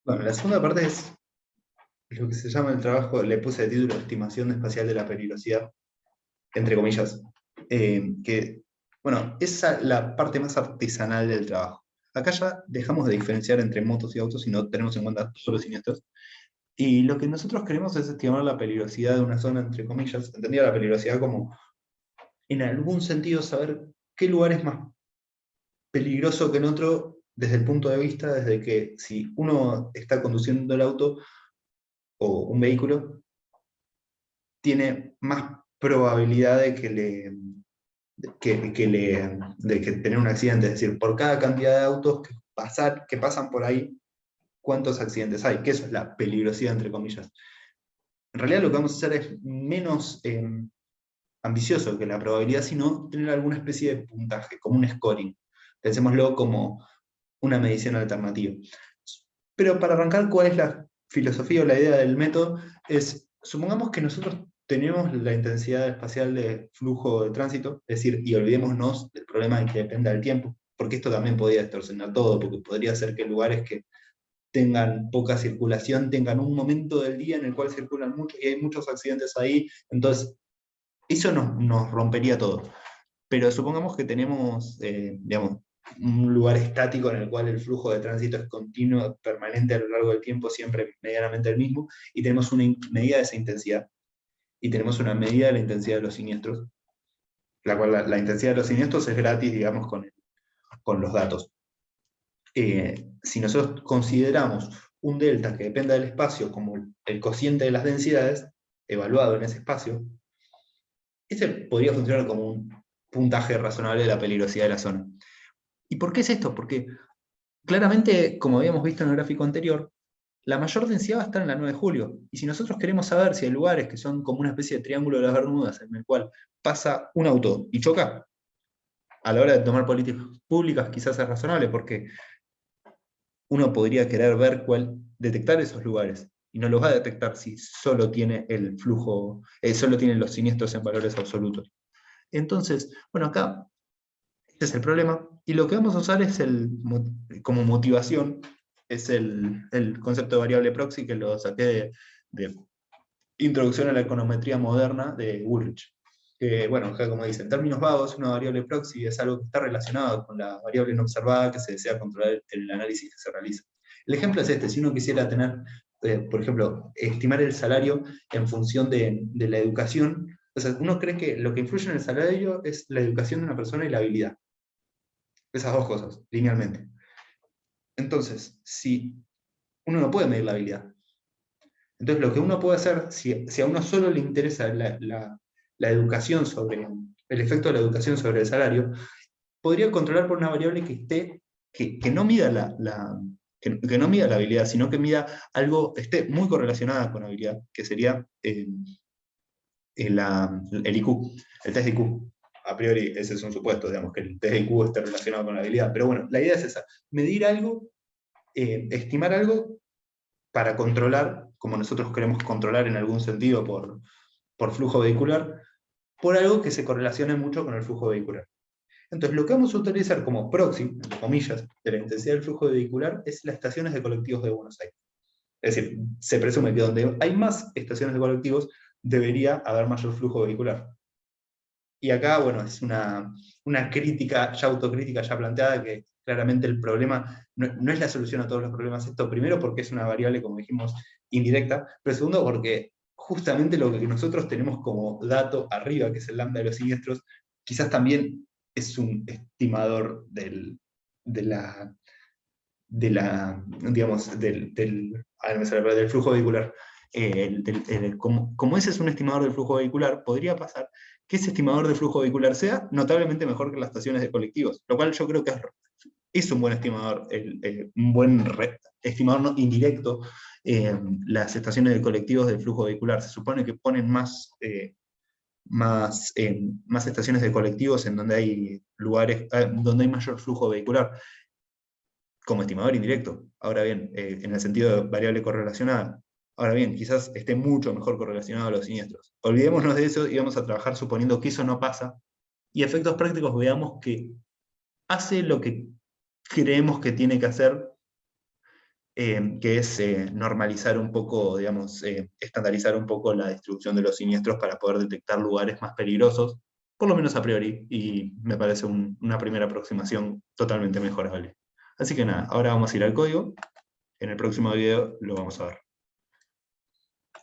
Bueno, la segunda parte es lo que se llama el trabajo, le puse de título Estimación espacial de la peligrosidad, entre comillas, que, bueno, esa es la parte más artesanal del trabajo. Acá ya dejamos de diferenciar entre motos y autos y no tenemos en cuenta solo siniestros. Y lo que nosotros queremos es estimar la peligrosidad de una zona, entre comillas, entendía la peligrosidad como, en algún sentido, saber qué lugar es más peligroso que en otro desde el punto de vista, desde que si uno está conduciendo el auto o un vehículo, tiene más probabilidad de que tener un accidente. Es decir, por cada cantidad de autos que pasan por ahí, ¿cuántos accidentes hay? Que eso es la peligrosidad, entre comillas. En realidad lo que vamos a hacer es menos ambicioso que la probabilidad, sino tener alguna especie de puntaje, como un scoring. Pensémoslo como una medición alternativa. Pero para arrancar, ¿cuál es la filosofía o la idea del método? Supongamos que nosotros tenemos la intensidad espacial de flujo de tránsito, es decir, y olvidémonos del problema de que dependa del tiempo, porque esto también podría distorsionar todo, porque podría ser que lugares que tengan poca circulación tengan un momento del día en el cual circulan mucho y hay muchos accidentes ahí, entonces eso nos rompería todo. Pero supongamos que tenemos, digamos, un lugar estático en el cual el flujo de tránsito es continuo, permanente a lo largo del tiempo, siempre medianamente el mismo, y tenemos una medida de esa intensidad. Y tenemos una medida de la intensidad de los siniestros, la cual la intensidad de los siniestros es gratis, digamos, con los datos. Si nosotros consideramos un delta que dependa del espacio como el cociente de las densidades, evaluado en ese espacio, ese podría funcionar como un puntaje razonable de la peligrosidad de la zona. ¿Y por qué es esto? Porque claramente, como habíamos visto en el gráfico anterior, la mayor densidad va a estar en la 9 de julio. Y si nosotros queremos saber si hay lugares que son como una especie de triángulo de las Bermudas, en el cual pasa un auto y choca, a la hora de tomar políticas públicas quizás es razonable, porque uno podría querer ver detectar esos lugares. Y no los va a detectar si solo tiene el flujo, solo tiene los siniestros en valores absolutos. Entonces, bueno, acá este es el problema. Y lo que vamos a usar es como motivación, es el concepto de variable proxy que lo saqué de Introducción a la Econometría Moderna de Woolrich. Que, bueno, acá como dice, en términos vagos, una variable proxy es algo que está relacionado con la variable no observada que se desea controlar en el análisis que se realiza. El ejemplo es este: si uno quisiera tener, por ejemplo, estimar el salario en función de la educación, o sea, uno cree que lo que influye en el salario es la educación de una persona y la habilidad. Esas dos cosas, linealmente. Entonces, si uno no puede medir la habilidad, entonces lo que uno puede hacer, si a uno solo le interesa la educación sobre el efecto de la educación sobre el salario, podría controlar por una variable que no mida que no mida la habilidad, sino que mida algo, esté muy correlacionada con la habilidad, que sería el IQ, el test de IQ. A priori ese es un supuesto, digamos, que el test de IQ esté relacionado con la habilidad. Pero bueno, la idea es esa: medir algo, estimar algo para controlar, como nosotros queremos controlar en algún sentido por flujo vehicular, por algo que se correlacione mucho con el flujo vehicular. Entonces, lo que vamos a utilizar como proxy, entre comillas, de la intensidad del flujo vehicular es las estaciones de colectivos de Buenos Aires. Es decir, se presume que donde hay más estaciones de colectivos debería haber mayor flujo vehicular. Y acá, bueno, es una crítica, ya autocrítica, ya planteada, que claramente el problema no es la solución a todos los problemas. Esto primero porque es una variable, como dijimos, indirecta, pero segundo porque justamente lo que nosotros tenemos como dato arriba, que es el lambda de los siniestros, quizás también es un estimador digamos, del flujo vehicular. Como ese es un estimador del flujo vehicular, podría pasar que ese estimador de flujo vehicular sea notablemente mejor que las estaciones de colectivos, lo cual yo creo que es un buen estimador, un buen estimador indirecto. Las estaciones de colectivos del flujo vehicular se supone que ponen más estaciones de colectivos en donde hay lugares, donde hay mayor flujo vehicular, como estimador indirecto. Ahora bien, en el sentido de variable correlacionada. Ahora bien, quizás esté mucho mejor correlacionado a los siniestros. Olvidémonos de eso y vamos a trabajar suponiendo que eso no pasa. Y a efectos prácticos veamos que hace lo que creemos que tiene que hacer, que es normalizar un poco, digamos, estandarizar un poco la distribución de los siniestros para poder detectar lugares más peligrosos, por lo menos a priori, y me parece una primera aproximación totalmente mejorable. Así que nada, ahora vamos a ir al código, en el próximo video lo vamos a ver.